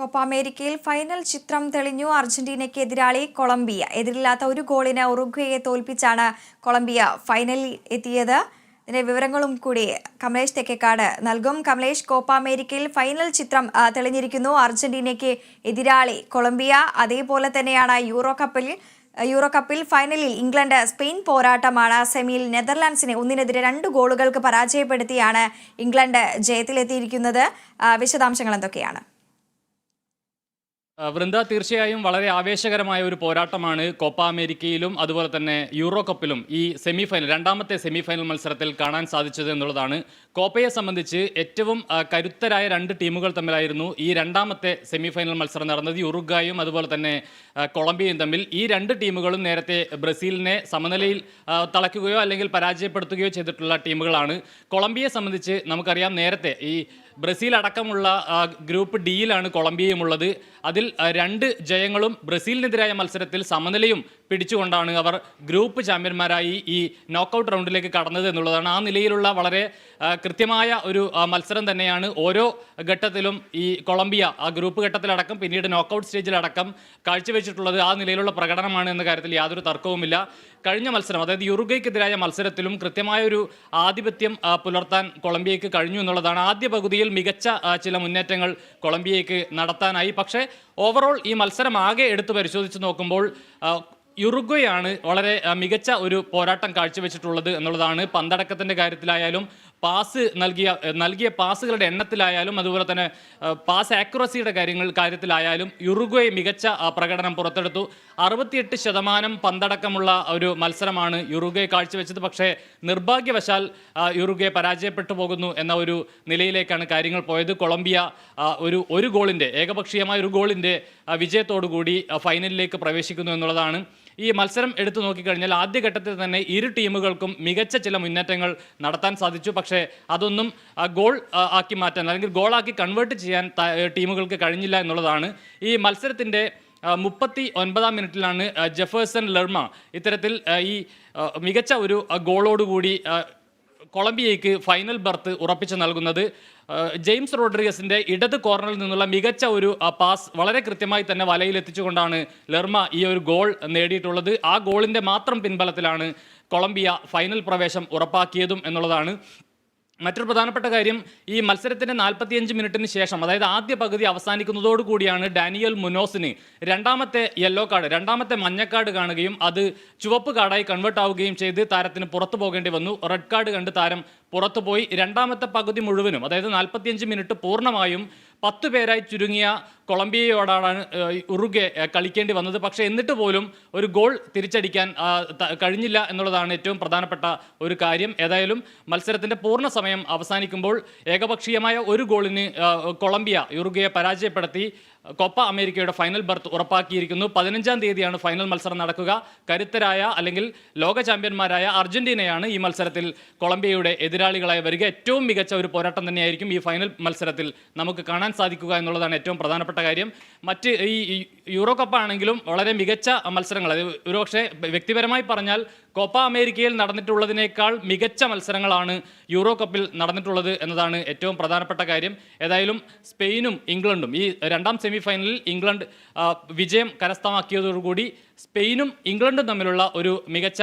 Copa അമേരിക്കയിൽ final ചിത്രം തെളിഞ്ഞു. അർജന്റീനയ്ക്ക് എതിരാളി കൊളംബിയ. എതിരില്ലാത്ത ഒരു ഗോളിന് ഉറുഗ്വേയെ തോൽപ്പിച്ചാണ് കൊളംബിയ ഫൈനലിൽ എത്തിയത്. ഇതിന്റെ വിവരങ്ങളും കൂടി കമലേഷ് തെക്കേക്കാട് നൽകും. കമലേഷ്, കോപ്പ അമേരിക്കയിൽ ഫൈനൽ ചിത്രം തെളിഞ്ഞിരിക്കുന്നു. അർജന്റീനയ്ക്ക് എതിരാളി കൊളംബിയ. അതേപോലെ തന്നെയാണ് യൂറോ കപ്പിൽ ഫൈനലിൽ ഇംഗ്ലണ്ട് സ്പെയിൻ പോരാട്ടമാണ്. സെമിയിൽ നെതർലാൻഡ്സിനെ 1-2 ഗോളുകൾക്ക് പരാജയപ്പെടുത്തിയാണ് ഇംഗ്ലണ്ട് ജയത്തിലെത്തിയിരിക്കുന്നത്. വിശദാംശങ്ങൾ എന്തൊക്കെയാണ്? വൃന്ദ, തീർച്ചയായും വളരെ ആവേശകരമായ ഒരു പോരാട്ടമാണ് കോപ്പ അമേരിക്കയിലും അതുപോലെ തന്നെ യൂറോ കപ്പിലും ഈ രണ്ടാമത്തെ സെമിഫൈനൽ മത്സരത്തിൽ കാണാൻ സാധിച്ചത് എന്നുള്ളതാണ്. കോപ്പയെ സംബന്ധിച്ച് ഏറ്റവും കരുത്തരായ 2 ടീമുകൾ തമ്മിലായിരുന്നു ഈ രണ്ടാമത്തെ സെമിഫൈനൽ മത്സരം നടന്നത്. യുറുഗ്വായും അതുപോലെ തന്നെ കൊളംബിയയും തമ്മിൽ. ഈ 2 ടീമുകളും നേരത്തെ ബ്രസീലിനെ സമനിലയിൽ തളയ്ക്കുകയോ അല്ലെങ്കിൽ പരാജയപ്പെടുത്തുകയോ ചെയ്തിട്ടുള്ള ടീമുകളാണ്. കൊളംബിയയെ സംബന്ധിച്ച് നമുക്കറിയാം, നേരത്തെ ഈ ബ്രസീൽ അടക്കമുള്ള ഗ്രൂപ്പ് ഡിയിലാണ് കൊളംബിയയും ഉള്ളത്. അതിൽ 2 ജയങ്ങളും ബ്രസീലിനെതിരായ മത്സരത്തിൽ സമനിലയും പിടിച്ചുകൊണ്ടാണ് അവർ ഗ്രൂപ്പ് ചാമ്പ്യന്മാരായി ഈ നോക്കൌട്ട് റൗണ്ടിലേക്ക് കടന്നത് എന്നുള്ളതാണ്. ആ നിലയിലുള്ള വളരെ കൃത്യമായ ഒരു മത്സരം തന്നെയാണ് ഓരോ ഘട്ടത്തിലും ഈ കൊളംബിയ ആ ഗ്രൂപ്പ് ഘട്ടത്തിലടക്കം പിന്നീട് നോക്കൌട്ട് സ്റ്റേജിലടക്കം കാഴ്ചവെച്ചിട്ടുള്ളത്. ആ നിലയിലുള്ള പ്രകടനമാണ് എന്ന കാര്യത്തിൽ യാതൊരു തർക്കവുമില്ല. കഴിഞ്ഞ മത്സരം, അതായത് യുറുഗ്വേക്കെതിരായ മത്സരത്തിലും കൃത്യമായൊരു ആധിപത്യം പുലർത്താൻ കൊളംബിയയ്ക്ക് കഴിഞ്ഞു എന്നുള്ളതാണ്. ആദ്യ പകുതിയിൽ മികച്ച ചില മുന്നേറ്റങ്ങൾ കൊളംബിയയ്ക്ക് നടത്താനായി. പക്ഷേ ഓവറോൾ ഈ മത്സരം ആകെ എടുത്തു പരിശോധിച്ച് നോക്കുമ്പോൾ യുറുഗ്വേയാണ് വളരെ മികച്ച ഒരു പോരാട്ടം കാഴ്ചവെച്ചിട്ടുള്ളത് എന്നുള്ളതാണ്. പന്തടക്കത്തിൻ്റെ കാര്യത്തിലായാലും പാസ് നൽകിയ പാസുകളുടെ എണ്ണത്തിലായാലും അതുപോലെ തന്നെ പാസ് ആക്യുറസിയുടെ കാര്യത്തിലായാലും യുറുഗ്വേ മികച്ച പ്രകടനം പുറത്തെടുത്തു. 68% പന്തടക്കമുള്ള ഒരു മത്സരമാണ് യുറുഗ്വേ കാഴ്ചവെച്ചത്. പക്ഷേ നിർഭാഗ്യവശാൽ യുറുഗ്വേ പരാജയപ്പെട്ടു പോകുന്നു എന്ന ഒരു നിലയിലേക്കാണ് കാര്യങ്ങൾ പോയത്. കൊളംബിയ ഒരു ഗോളിൻ്റെ, ഏകപക്ഷീയമായ ഒരു ഗോളിൻ്റെ വിജയത്തോടുകൂടി ഫൈനലിലേക്ക് പ്രവേശിക്കുന്നു എന്നുള്ളതാണ്. ഈ മത്സരം എടുത്തു നോക്കിക്കഴിഞ്ഞാൽ ആദ്യഘട്ടത്തിൽ തന്നെ ഇരു ടീമുകൾക്കും മികച്ച ചില മുന്നേറ്റങ്ങൾ നടത്താൻ സാധിച്ചു. പക്ഷേ അതൊന്നും ഗോൾ ആക്കി മാറ്റാൻ അല്ലെങ്കിൽ ഗോളാക്കി കൺവേർട്ട് ചെയ്യാൻ ടീമുകൾക്ക് കഴിഞ്ഞില്ല എന്നുള്ളതാണ്. ഈ മത്സരത്തിൻ്റെ 39-ാം മിനിറ്റിലാണ് ജെഫേഴ്സൺ ലെർമ ഇത്തരത്തിൽ ഈ മികച്ച ഒരു ഗോളോടുകൂടി കൊളംബിയയ്ക്ക് ഫൈനൽ ബർത്ത് ഉറപ്പിച്ചു നൽകുന്നത്. ജെയിംസ് റോഡ്രിഗസിൻ്റെ ഇടത് കോർണറിൽ നിന്നുള്ള മികച്ച ഒരു പാസ് വളരെ കൃത്യമായി തന്നെ വലയിലെത്തിച്ചുകൊണ്ടാണ് ലെർമ ഈ ഒരു ഗോൾ നേടിയിട്ടുള്ളത്. ആ ഗോളിൻ്റെ മാത്രം പിൻബലത്തിലാണ് കൊളംബിയ ഫൈനൽ പ്രവേശം ഉറപ്പാക്കിയതും എന്നുള്ളതാണ്. മറ്റൊരു പ്രധാനപ്പെട്ട കാര്യം, ഈ മത്സരത്തിൻ്റെ 45 മിനിറ്റിന് ശേഷം, അതായത് ആദ്യ പകുതി അവസാനിക്കുന്നതോടുകൂടിയാണ് ഡാനിയൽ മുനോസിന് രണ്ടാമത്തെ യെല്ലോ കാർഡ്, രണ്ടാമത്തെ മഞ്ഞക്കാർഡ് കാണുകയും അത് ചുവപ്പ് കാർഡായി കൺവേർട്ട് ആവുകയും ചെയ്ത് താരത്തിന് പുറത്തു പോകേണ്ടി വന്നു. റെഡ് കാർഡ് കണ്ട് താരം പുറത്തുപോയി. രണ്ടാമത്തെ പകുതി മുഴുവനും, അതായത് 45 മിനിറ്റ് പൂർണ്ണമായും 10 പേരായി ചുരുങ്ങിയ കൊളംബിയയോടാണ് ഉറുഗ്വേ കളിക്കേണ്ടി വന്നത്. പക്ഷേ എന്നിട്ട് പോലും ഒരു ഗോൾ തിരിച്ചടിക്കാൻ കഴിഞ്ഞില്ല എന്നുള്ളതാണ് ഏറ്റവും പ്രധാനപ്പെട്ട ഒരു കാര്യം. ഏതായാലും മത്സരത്തിൻ്റെ പൂർണ്ണ സമയം അവസാനിക്കുമ്പോൾ ഏകപക്ഷീയമായ ഒരു ഗോളിന് കൊളംബിയ യുറുഗ്വയെ പരാജയപ്പെടുത്തി കോപ്പ അമേരിക്കയുടെ ഫൈനൽ ബർത്ത് ഉറപ്പാക്കിയിരിക്കുന്നു. 15-ാം തീയതിയാണ് ഫൈനൽ മത്സരം നടക്കുക. കരുത്തരായ അല്ലെങ്കിൽ ലോക ചാമ്പ്യന്മാരായ അർജന്റീനയാണ് ഈ മത്സരത്തിൽ കൊളംബിയയുടെ എതിരാളികളായി വരിക. ഏറ്റവും മികച്ച ഒരു പോരാട്ടം തന്നെയായിരിക്കും ഈ ഫൈനൽ മത്സരത്തിൽ നമുക്ക് കാണാൻ സാധിക്കുക എന്നുള്ളതാണ് ഏറ്റവും പ്രധാനപ്പെട്ട കാര്യം. മറ്റ് ഈ യൂറോ കപ്പാണെങ്കിലും വളരെ മികച്ച മത്സരങ്ങൾ, അത് ഒരുപക്ഷെ വ്യക്തിപരമായി പറഞ്ഞാൽ കോപ്പ അമേരിക്കയിൽ നടന്നിട്ടുള്ളതിനേക്കാൾ മികച്ച മത്സരങ്ങളാണ് യൂറോ കപ്പിൽ നടന്നിട്ടുള്ളത് എന്നതാണ് ഏറ്റവും പ്രധാനപ്പെട്ട കാര്യം. ഏതായാലും സ്പെയിനും ഇംഗ്ലണ്ടും, ഈ രണ്ടാം സെമിഫൈനലിൽ ഇംഗ്ലണ്ട് വിജയം കരസ്ഥമാക്കിയതോടുകൂടി സ്പെയിനും ഇംഗ്ലണ്ടും തമ്മിലുള്ള ഒരു മികച്ച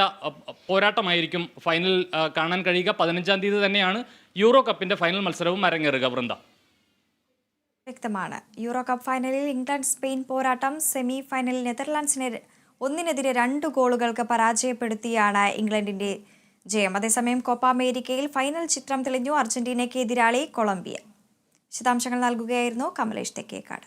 പോരാട്ടമായിരിക്കും ഫൈനലിൽ കാണാൻ കഴിയുക. 15-ാം തീയതി തന്നെയാണ് യൂറോ കപ്പിൻ്റെ ഫൈനൽ മത്സരവും അരങ്ങേറുക. വൃന്ദ, വ്യക്തമാണ്. യൂറോ കപ്പ് ഫൈനലിൽ ഇംഗ്ലണ്ട് സ്പെയിൻ പോരാട്ടം. സെമി ഫൈനലിൽ നെതർലാൻഡ്സിനെ 1-2 ഗോളുകൾക്ക് പരാജയപ്പെടുത്തിയാണ് ഇംഗ്ലണ്ടിന്റെ ജയം. അതേസമയം കോപ്പ അമേരിക്കയിൽ ഫൈനൽ ചിത്രം തെളിഞ്ഞു. അർജന്റീനയ്ക്ക് എതിരാളി കൊളംബിയ. വിശദാംശങ്ങൾ നൽകുകയായിരുന്നു കമലേഷ് തെക്കേക്കാട്.